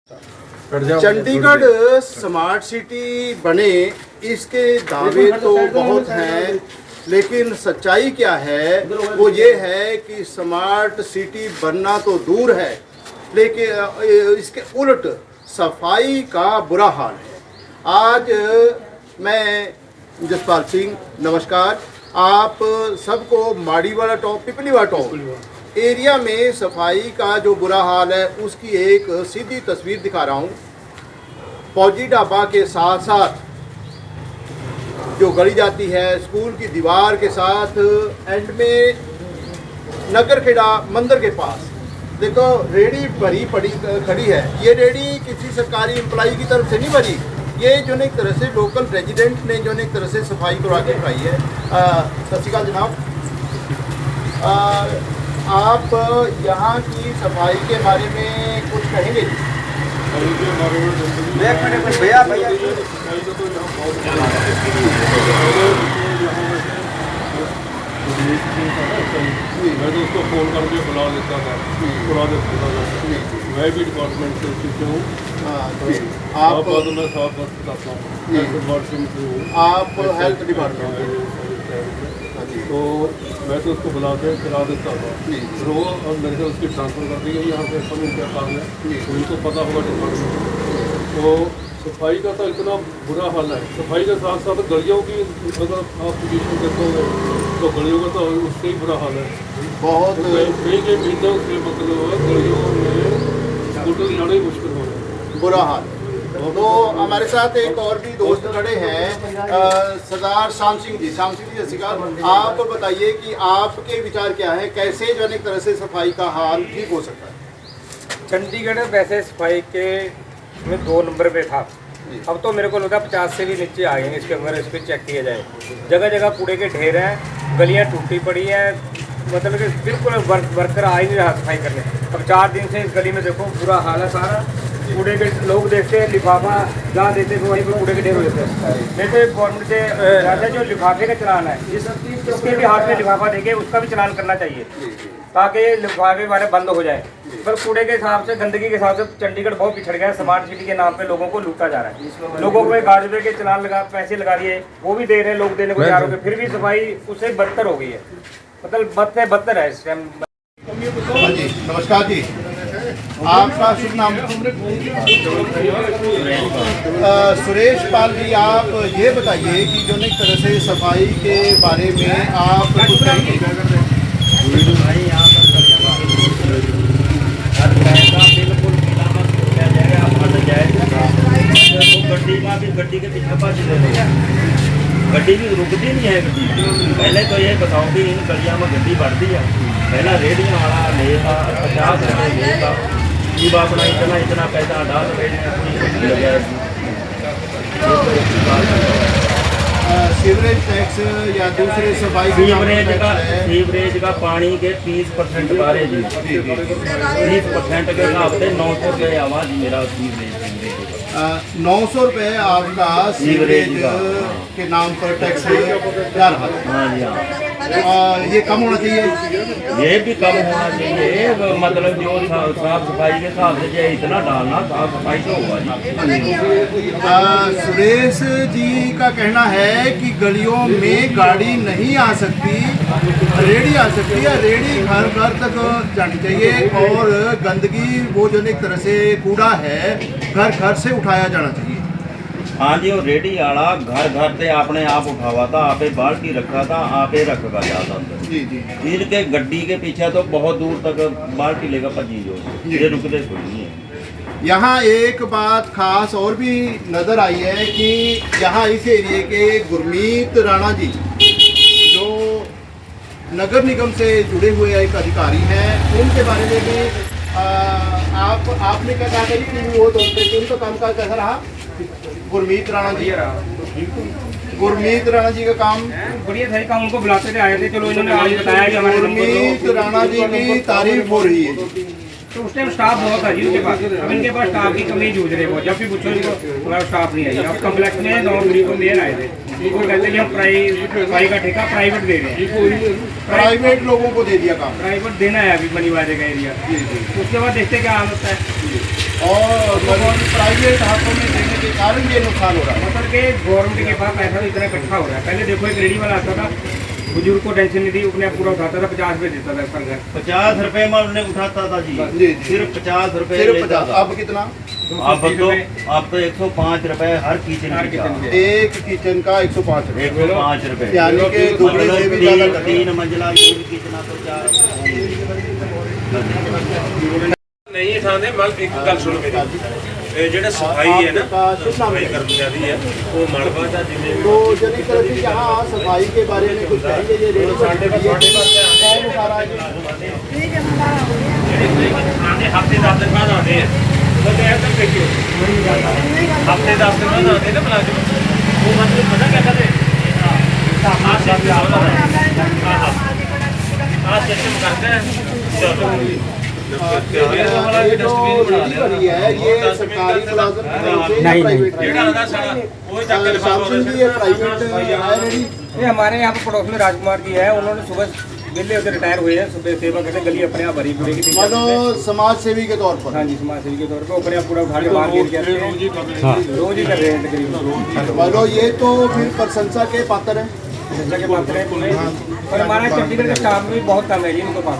Chandigarh smart city बने इसके दावे तो बहुत हैं, लेकिन सच्चाई क्या है वो ये है कि स्मार्ट सिटी बनना तो दूर है, लेकिन इसके उलट सफाई का बुरा हाल है। आज मैं जसपाल सिंह, नमस्कार। आप सबको माड़ीवाला टॉप, पिपलीवाला टॉप एरिया में सफाई का जो बुरा हाल है उसकी एक सीधी तस्वीर दिखा रहा हूँ। फौजी ढाबा के साथ साथ जो गली जाती है स्कूल की दीवार के साथ एंड में नगर खेड़ा मंदिर के पास देखो रेडी भरी पड़ी खड़ी है। ये रेडी किसी सरकारी एम्प्लॉई की तरफ से नहीं भरी, ये जो एक तरह से लोकल रेजिडेंट ने जो एक तरह से सफाई करवा के उठाई है। सत श्री अकाल जनाब, आप यहाँ की सफाई के बारे में कुछ कहेंगे? भैया मैं तो उसको फ़ोन करके बुला देता था, मैं भी डिपार्टमेंट से सीखते हूँ। आप मैं साफ बात बताता हूँ, आप हेल्थ डिपार्टमेंट, तो मैं तो उसको बुला के करा देता था। फिर वो और मेरे से उसकी ट्रांसफ़र कर दी गई यहाँ पे, सब उनका काम है, उनको पता होगा डिपार्टमेंट। तो सफाई का तो इतना बुरा हाल है। सफाई के साथ साथ गलियों की अगर आप पोजीशन देखते हो तो गलियों का तो उससे ही बुरा हाल है। बहुत कई महीनों से मतलब गलियों में स्कूटर जाना ही मुश्किल हो रहा है, बुरा हाल। तो हमारे साथ एक और भी दोस्त खड़े हैं, सरदार श्याम सिंह जी। श्याम सिंह जी सत श्री अकाल, आप बताइए कि आपके विचार क्या है, कैसे जो एक तरह से सफाई का हाल ठीक हो सकता है? चंडीगढ़ वैसे सफाई के में 2 नंबर पे था, अब तो मेरे को लगता है 50 से भी नीचे आ गए इसके अंदर। इस पर चेक किया जाए, जगह जगह कूड़े के ढेर हैं, गलियां टूटी पड़ी है, मतलब कि बिल्कुल वर्कर आ ही नहीं रहा सफाई करने। अब 4 दिन से इस गली में देखो बुरा हाल है सारा। कूड़े के लोग देखते हैं, लिफाफा जहाँ देते थे वहीं पर कूड़े के ढेर होते हैं। नहीं तो गवर्नमेंट से रहता है जो लिफाफे का चलान है, इसके भी हाथ में लिफाफा देके उसका भी चलान करना चाहिए ताकि ये लिफाफे वाले बंद हो जाए। पर कूड़े के हिसाब से, गंदगी के हिसाब से चंडीगढ़ बहुत पिछड़ गया है। स्मार्ट सिटी के नाम पे लोगों को लूटा जा रहा है। लोगों को गाड़ी के चलान लगा, पैसे लगा दिए, वो भी दे रहे हैं, लोग देने को तैयार हो गए, फिर भी सफाई उससे बदतर हो गई है, मतलब बदतर है इस टाइम। जी नमस्कार जी, आपका शुभ नाम? सुरेश पाल जी, आप ये बताइए कि जो एक तरह से सफाई के बारे में आप कुछ कहेंगे? भाई यहाँ पर हर पैसा बिल्कुल कीमत किया जाएगा, आपका जाएगा गड्डी के पीछे भज रहे, गड्डी भी रुकती नहीं है। गड्डी पहले तो ये बताओ कि इन गलियों में गड्डी बढ़ती है, पहला रेडियो वाला लेता 50 रुपये लेता, जीव अपना इतना पैसा डाल सीवरेज टैक्स या दूसरे सफाई सीवरेज का पानी के 30% बारे जी, 30% के हिसाब से 900 रुपये आवाज मेरा सीवरेज 900 रुपये आपका सीवरेज के नाम पर टैक्स जा रहा है। हाँ जी हाँ, ये कम होना चाहिए, ये भी कम होना चाहिए। मतलब जो साफ सफाई के हिसाब से जो इतना डालना, साफ सफाई तो होगा जी। सुरेश जी का कहना है कि गलियों में गाड़ी नहीं आ सकती, रेडी आ सकती है, रेडी घर घर तक जानी चाहिए, और गंदगी वो जो एक तरह से कूड़ा है घर घर से उठाया जाना चाहिए। हाँ जी, और रेडी आला घर घर से आपने आप उठावा था, आपे बाल्टी रखा था, आपे रखा जाता अंदर जी जी। इनके गड्डी के पीछे तो बहुत दूर तक बाल्टी लेकर भजी जो ये रुकते कोई नहीं है। यहाँ एक बात खास और भी नज़र आई है कि यहाँ इस एरिए के गुरमीत राणा जी जो नगर निगम से जुड़े हुए एक अधिकारी हैं, उनके बारे में भी आपने क्या कहा था कि वो उनका कामकाज कैसा रहा? गुरमीत राणा जी, गुरमीत राणा जी का काम बढ़िया था, काम उनको बुलाते थे, आए थे, चलो इन्होंने आज बताया कि हमारे गुरमीत राणा जी की तारीफ हो रही है। तो उस टाइम स्टाफ बहुत था जी उनके पास, अब इनके पास स्टाफ की कमी जूझ रही है। जब भी पूछो इनको हमारा स्टाफ नहीं आई। अब कम्प्लेक्स में 9 को मेयर आए थे, वो कहते हैं हम सफाई का ठेका प्राइवेट दे रहे हैं, प्राइवेट लोगों को दे दिया काम, प्राइवेट देना है अभी मनीवाजे का एरिया। उसके बाद देखते क्या हाल होता है। और प्राइवेट हाथों में देने के कारण ये नुकसान हो रहा है। मतलब कि गवर्नमेंट के पास पैसा तो इतना इकट्ठा हो रहा है। पहले देखो एक रेडी वाला आता था, बुजुर्ग को टेंशन नहीं थी, अपने आप पूरा उठाता था, 50 रुपये देता था इसका घर। 50 रुपए में उन्हें उठाता था जी, जी। सिर्फ 50 रुपए सिर्फ लेता 50। था। अब कितना? अब तो 105 रुपए हर किचन हर की किचन का। के। एक किचन का 105 रुपये, 105 रुपए, यानी कि दुगने से भी ज्यादा कर रहे हैं। 3 मंजिला किचन तो 4 नहीं उठाते। मल एक गल सुनो मेरी, ਜਿਹੜਾ ਸਫਾਈ ਹੈ ਨਾ, ਸਫਾਈ ਕਰਮਚਾਰੀ ਹੈ ਉਹ ਮਲਬਾ ਦਾ ਜਿਵੇਂ तो जनी तरह से यहाँ सफाई के बारे में कुछ कहेंगे, ये रेडी ਸਾਡੇ ਪਾਸ कौन उठा रहा है जी? ਆਉਂਦੇ ਹਫਤੇ 10 ਦਿਨ ਬਾਅਦ ਆਉਂਦੇ ਆ। ਉਹ ਤੇ ਐਸਾ ਦੇਖਿਓ ਹਫਤੇ 10 ਦਿਨ ਬਾਅਦ ਆਉਂਦੇ ਨਾ ਮੁਲਾਜ਼ਮ, ਉਹ ਮਤਲਬ ਪਤਾ ਕਿਆ ਕਰਦੇ ਆਹ ਸਿਸਟਮ ਕਰਦੇ ਚਲੋ ये जो रेडी बनी है ये सरकारी मुलाजिम है या प्राइवेट है? ਜਿਹੜਾ ਆਉਂਦਾ ਸਾਡਾ ਉਹ ਹੀ ਚੱਕ ਕੇ शाम सिंह जी ये प्राइवेट है रेडी? ये हमारे यहाँ पे पड़ोस में राजकुमार जी है, उन्होंने सुबह वेले होते रिटायर हुए हैं, सुबह सेवा करते, गली अपने आप भरी पूरी की। मानो समाज सेवी के तौर पर हाँ जी, समाज सेवी के तौर पे अपने आप पूरा उठा के बाहर गिर के आते हैं। रोज ही कर रहे हैं। रोज ही कर रहे हैं तकरीबन। मानो ये तो फिर प्रशंसा के पात्र है। जैसा के पात्र है, पर हमारा चंडीगढ़ का स्टाफ भी बहुत कम है जी, उनको पास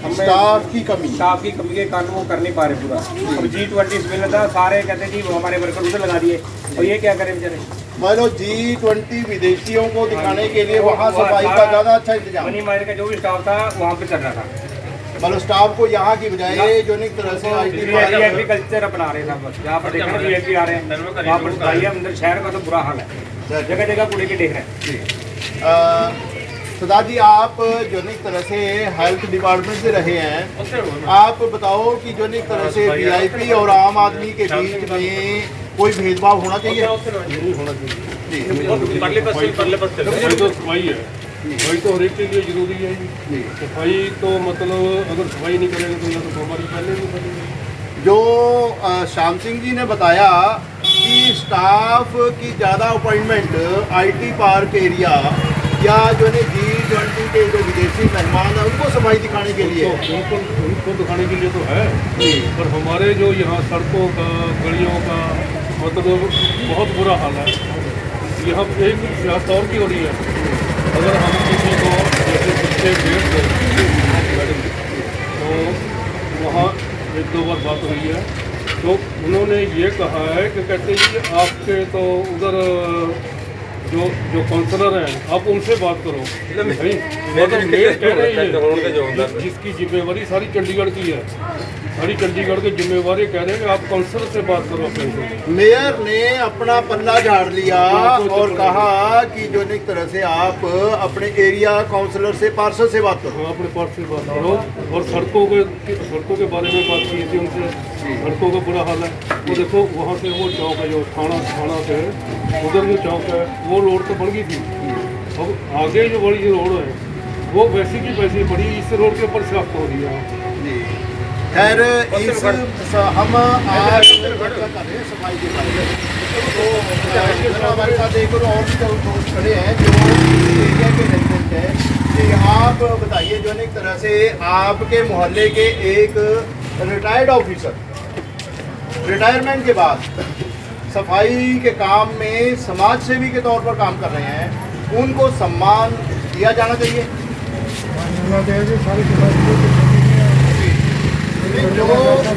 हमें स्टाफ की कमी। स्टाफ की कमी के कारण वो कर नहीं पा रहे पूरा। अब G20 मिल था, सारे कहते जी वो हमारे वर्कर उधर लगा दिए, और ये क्या करें बेचारे। मानो G20 विदेशियों को दिखाने के लिए वहाँ सफाई का ज्यादा अच्छा इंतजाम। मनी माइंड का जो भी स्टाफ था वहाँ पे चल रहा था। मतलब स्टाफ को यहाँ की बजाय जो एक तरह से IT एग्रीकल्चर अपना रहे हैं बस। यहाँ पर देखना VIP आ रहे हैं, वहाँ पर सफाई है, अंदर शहर का तो बुरा हाल है, जगह जगह कूड़े के ढेर है। सदा जी आप जो एक तरह से हेल्थ डिपार्टमेंट से रहे हैं, आप बताओ कि जो एक तरह से VIP और आम आदमी के बीच में कोई भेदभाव होना चाहिए? नहीं होना चाहिए। परले पासे सफाई तो सफाई है, सफाई तो हर एक के लिए जरूरी है जी। सफाई तो मतलब अगर सफाई नहीं करेंगे तो या तो बीमारी फैलेगी फैलेगी। जो श्याम सिंह जी ने बताया कि स्टाफ की ज़्यादा अपॉइंटमेंट IT पार्क एरिया या जो है G20 के जो विदेशी मेहमान हैं उनको सफाई दिखाने के लिए तो उनको दिखाने के लिए तो है, पर हमारे जो यहाँ सड़कों का, गलियों का मतलब बहुत बुरा हाल है। यहाँ एक सियासत और की हो रही है, अगर हम किसी को जैसे बच्चे भेज दें तो वहाँ एक दो बार बात हुई है, तो उन्होंने ये कहा है कि कहते जी आपके तो उधर जो काउंसलर हैं आप उनसे बात करो। भाई मतलब ये कह रहे हैं जिसकी जिम्मेवारी सारी चंडीगढ़ की है, सारी चंडीगढ़ की जिम्मेवारी कह रहे हैं कि आप काउंसलर से बात करो अपने से। मेयर ने अपना पल्ला झाड़ लिया और कहा कि जो एक तरह से आप अपने एरिया काउंसलर से पार्षद से बात करो। अपने पास से बात करो और सड़कों के बारे में बात की थी उनसे। सड़कों का बुरा हाल है, वो देखो वहाँ से वो चौक है जो थाना से उधर जो चौक है वो रोड तो बन गई थी, अब आगे जो बड़ी जो रोड है वो वैसी की वैसी पड़ी, इस रोड के ऊपर सियासत हो रही है। खैर इस हम आज चर्चा कर रहे हैं सफाई के बारे में, तो हमारे साथ एक और भी दोस्त खड़े हैं जो एरिया के रेजिडेंट हैं कि आप बताइए जो एक तरह से आपके मोहल्ले के एक रिटायर्ड ऑफिसर रिटायरमेंट के बाद सफाई के काम में समाज सेवी के तौर पर काम कर रहे हैं, उनको सम्मान दिया जाना चाहिए।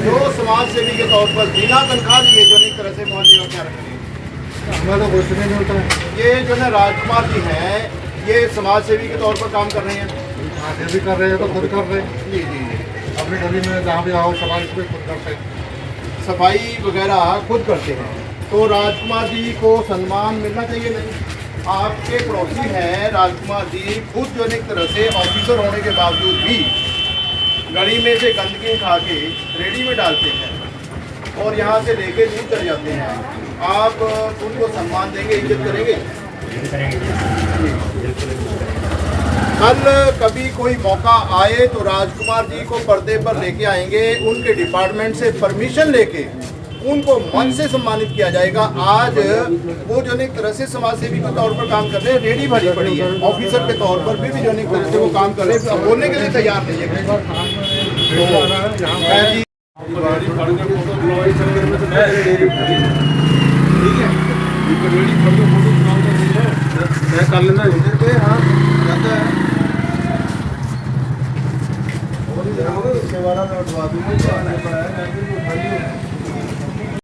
जो समाज सेवी के तौर पर बिना तनख्वाह दिए जो एक तरह से मोहल्ले में क्या रखेंगे, हमें तो कुछ नहीं मिलता है। ये जो है राजकुमार जी हैं, ये समाज सेवी के तौर पर काम कर रहे हैं। ये भी कर रहे हैं तो खुद कर रहे हैं जी जी जी। अपनी गली में जहाँ भी आओ समाज पे खुद करते हैं, सफाई वगैरह खुद करते हैं, तो राजकुमार जी को सम्मान मिलना चाहिए। नहीं, आपके पड़ोसी हैं राजकुमार जी, खुद जो एक तरह से ऑफिसर होने के बावजूद भी गली में से गंदगी उठा के रेडी में डालते हैं और यहाँ से लेके दूर चले जाते हैं। आप उनको सम्मान देंगे, इज्जत करेंगे? कल कभी कोई मौका आए तो राजकुमार जी को पर्दे पर लेके आएंगे, उनके डिपार्टमेंट से परमिशन लेके उनको मन से सम्मानित किया जाएगा। आज वो जो एक तरह से समाज सेवी के तौर पर काम कर रहे हैं, रेडी भरी पड़ी है, ऑफिसर के तौर पर भी जो एक तरह से वो काम कर रहे हैं, बोलने के लिए तैयार नहीं है। रेडी खड़ के फोटो बुलाओ इस चक्कर में तो मैं रेडी खड़ी ठीक है एक रेडी खड़ के फोटो बुलाओ मैं कर लेना इधर पे हां जाता है और इसके बाद मैं उठवा दूंगा तो आने पड़ा है मैं तो खाली हूं